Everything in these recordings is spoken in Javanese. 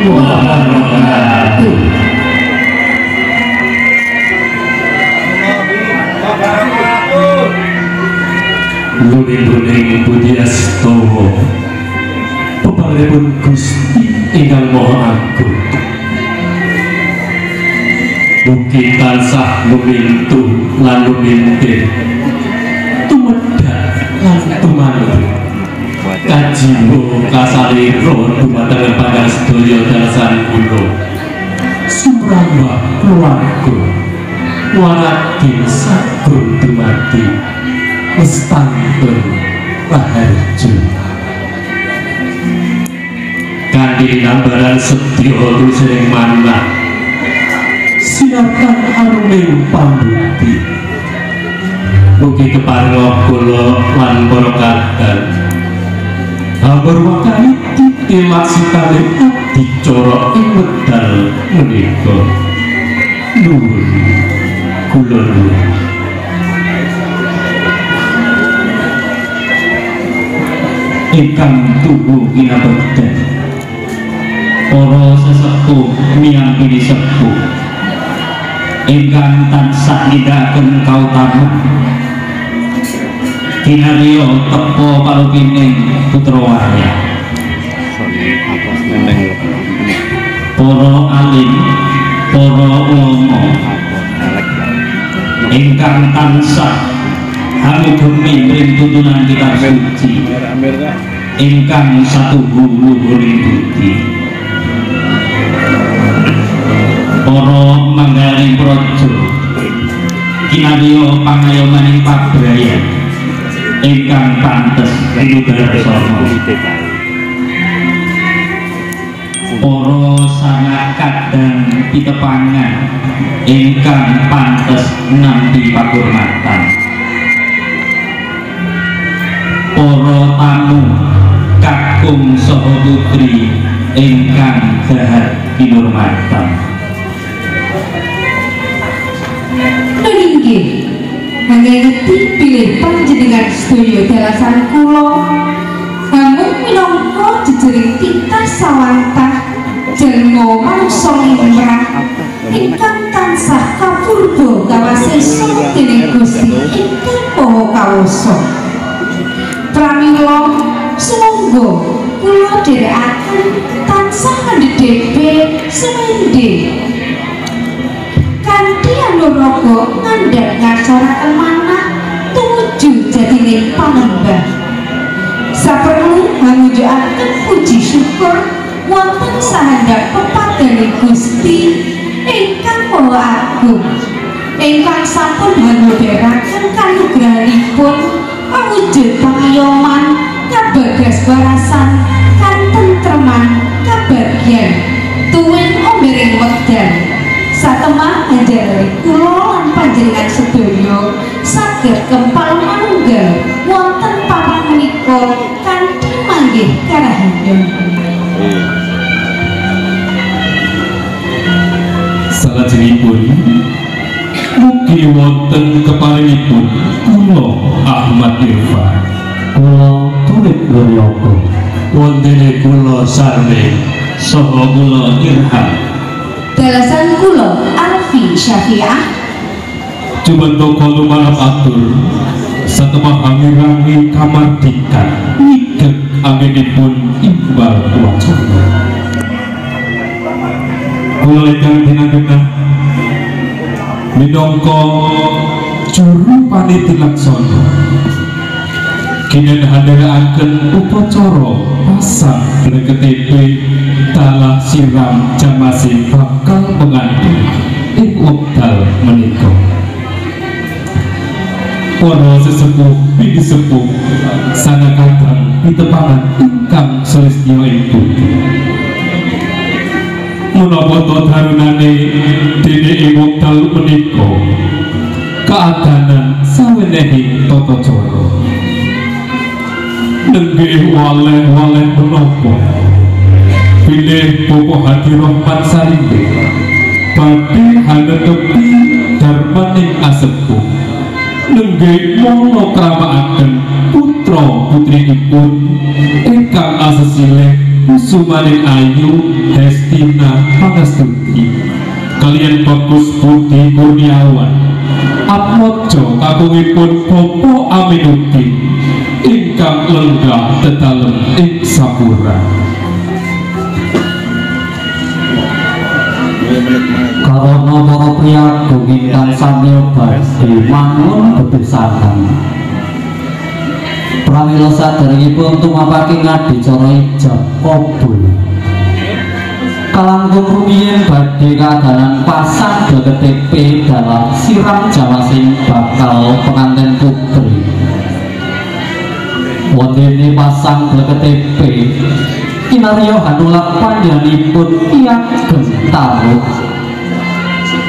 wabarakatuh. Nuning Budi Astomo pepangripun Gusti ingkang Maha Agung mugi tansah lumintu lan lumintir tumedhak lan tumanur kajiwa kasalira dumateng panjenengan sedaya dalasan kula sumrambah keluarga waradi sagung dumadi Mestantun Raharjo kanthi nambaran sedya tulisaning manah sinarkan aruming pambukti mugi keparenga kula lan para kadang hampir wakani timaksitane adicara ing wekdal menika nuwun kula ingkang tuhu kinabekten para sesepuh miyangkini sepuh ingkang tansah nindakaken kautaman kinarya tepa palupining putra warya para alim para ulama ingkang tansah hamidumi ing tuntunan kitab suci ingkang satuhu luhuring budi para manggaling praja kinarya pangayomaning pabrayan ingkang pantes winudarsana para sangat kadang pitepangan ingkang pantes nampi pakurmatan para tamu kakung saha putri ingkang dahat kinurmatan Nggih ngangeti pilih panjenengan sedaya dalasan kula namun minangka jejering titah sawantah jalma manungsa limrah ingkang tansah kapurba kawasesa dening Gusti ingkang Maha Kawasa pramila sumangga kula dherekaken tansah ndedhepe semendhe kanthi anuraga ngandhap ngasaraken manah tumuju jatining panembah saperlu ngamujukaken puji syukur wonten sahandhap pepadane Gusti ingkang Maha Agung ingkang sampun nggandharaken kanugrahanipun awujud pangayoman kabagas warasan katentreman kabagyan tuwin ombering wekdal satemah njalari kula lan panjenengan sedaya saged kempal manunggal wonten papan menika kanthi manggih karahanipun salajengipun mugi wonten keparingipun kula Ahmad Irfan kula turut Nuryogo wontene kula Sarmi saha kula Irham dalasan kula Alfi Syafi'ah Jumanto kula marap atur satemah angin-angin kamardikan ngigek anginipun imbal wacana kula ingkang dinanggena minangka juru panitia laksana kini handharaken upacara pasang KTP dalah siram jamasi bakal pengantin ing wekdal menika para sesepuh bidi sepuh sana kadang pitepangan ingkang selestya ing budi menapa darunane dene ing wekdal menika keadanan sawenehing tata cara nenggih waleh-waleh menapa bilih Bapak Hadi Rahman Sarimbe badhe hanetepi darmaning asepuh nenggih mono kramakaken putra putrinipun ingkang asesilih kusumaning ayu Hestina Pangastuti kalian Bagus Budi Kurniawan atmojo kakungipun Bapak Aminuddin ingkang lenggah tetalem ing Sapura. Karana para priyaga ingkang sami badhe mangun bebesakan pramila saderengipun tumapake ngadicara ijab kabul kalangkung rumiyin badhe kadanan pasang BKTP dalam siram Jawa sing bakal pengantin putri wondene pasang BKTP kinarya hanulak panjenenganipun Kiageng Taruh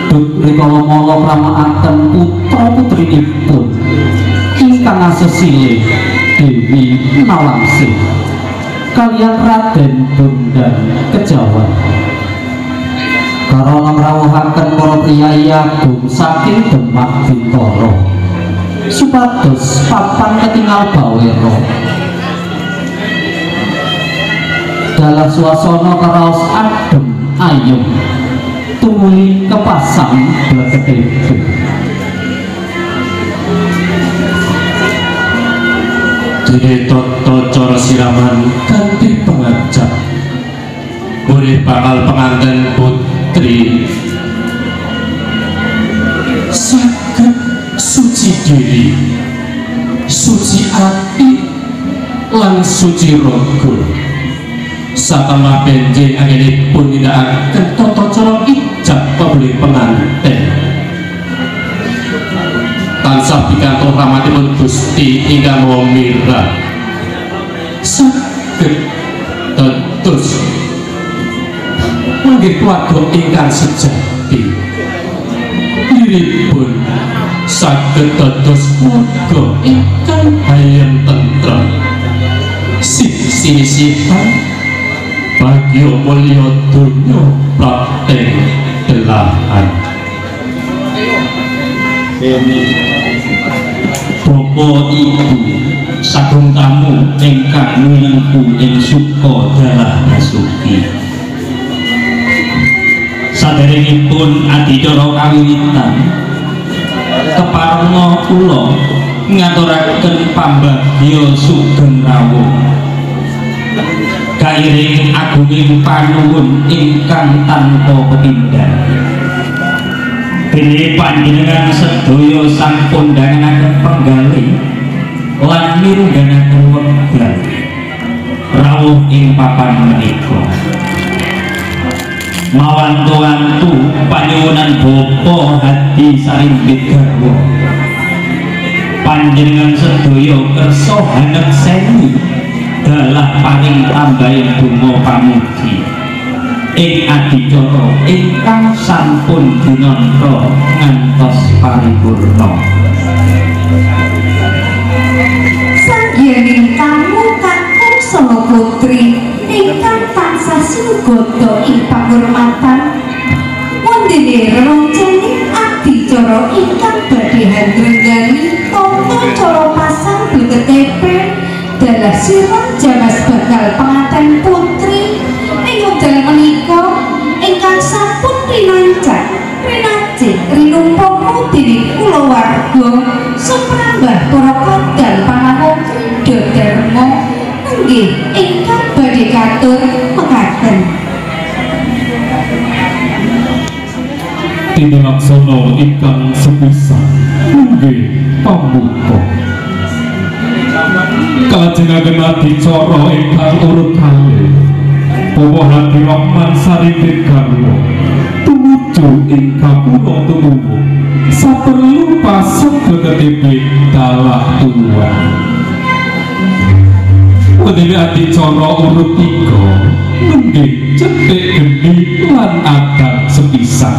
duk rikala mala pramakaken putra putrinipun ingkang asesilih Dewi Nawangsih kaliyan Raden Bondan Kejawan karana ngrawuhaken para priyayi agung saking Demak Bintara supados papan ketingal bawera dalam suasana karaos adem ayem tumuli kepasang BKTP dene tata cara siraman kanthi pengajap urip bakal pengantin putri saged suci diri suci ati lan suci raga satemah benjing anggenipun nindakaken tata cara ijab kabeh pengantin tansah pikantuk rahmatipun Gusti ingkang Maha Mirah saged dados manggih keluarga ingkang sejati liripun saged dados keluarga ingkang hayam tentrem sisi-sisihan bagya mulya donya prakteng delahan Bapak Ibu sagung tamu ingkang minangku ing suka dalah basuki saderengipun adicara kawiwitan keparenga kula ngaturaken pambagya sugeng rawuh kairing agunging panuwun ingkang tanpa pepindhan dene panjenengan sedaya sampun dangaken penggalih lan mirungganaken wekdal rawuh ing papan menika mawantu-wantu panyuwunan Bapa Hadi Sarimbit Garwa panjenengan sedaya kersa hanekseni dalah paring tambahin donga pamuji ing adicara ingkang sampun dinantra ngantos paripurna sanggiyaning tamu kakung Solo Putri ingkang tansah sinugata ing panghormatan wondene reroncene adicara ingkang badhe handrenggani tata cara pasang BKTP dalah siram Jamas bakal pengantin putri ing wekdal menika ingkang sampun pinancak pinajik rinumpama dening kulawarga suprambah para kadal pangawoki Dharma inggih ingkang badhe katur mekaten tinlaksana ingkang sepisan inggih pamuka kalajengaken adicara ingkang urut kalih Bapak Hadi Rahman Sarimbit Garwa tumuju ing kapura tuwuh saperlu pasang BKTP dalah tuwa wondene adicara urut 3 inggih cethek geni lan adat sepisan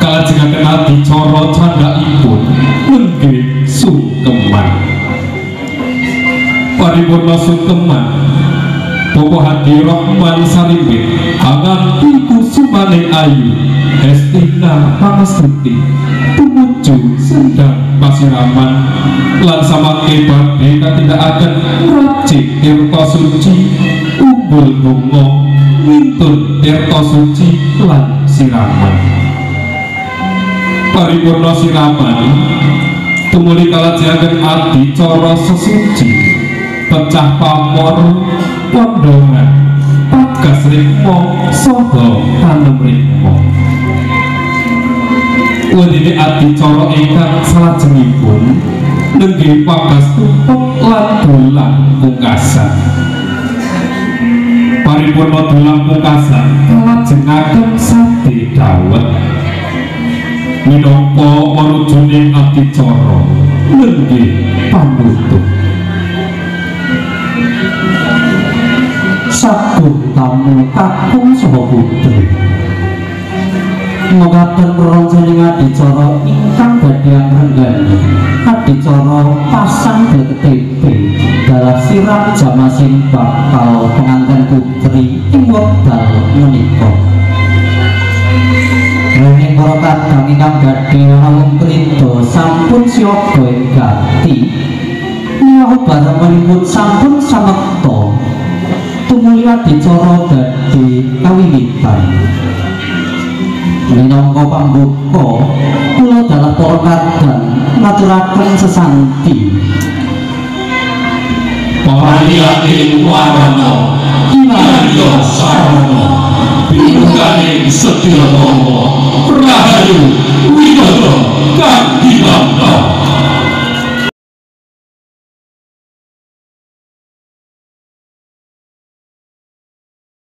kalajengaken adicara candhaipun inggih sungkeman paripurna sungkeman Bapak Hadi Rahman Sarimbit anganti kusumaning ayu Hestina Pangastuti tumuju tumuju sendang pasiraman lan samangke badhe katindakaken racik tirta suci umbul bunga wintun tirta suci lan siraman. Paripurna siraman tumuli kalajengaken adicara sesuci pecah pamor pondongan pagas rikma saha tanem rikma. Wadene adicara ingkang salajengipun nenggih pagas tumpek lan dolan pungkasan. Paripurna dolan pungkasan kalajengaken sate dawet minangka marujane adicara nenggih panutup. Sagung tamu kakung saha putri mekaten roncening adicara ingkang badhe angrenggani adicara pasang BTP dalah sirah jamasing bakal pengantin putri ing wekdal menika. Nanging para kadang ingkang badhe awung krida sampun siaga ing gati menawi barenganipun sampun samekta tumuli adicara badhe kawiwitan. Minangka pambuka kula dalah para kadang ngaturaken sesanti Pariyaking warana kinarya sarana pinukaning sedya tangga rahayu widodo kang dinamda.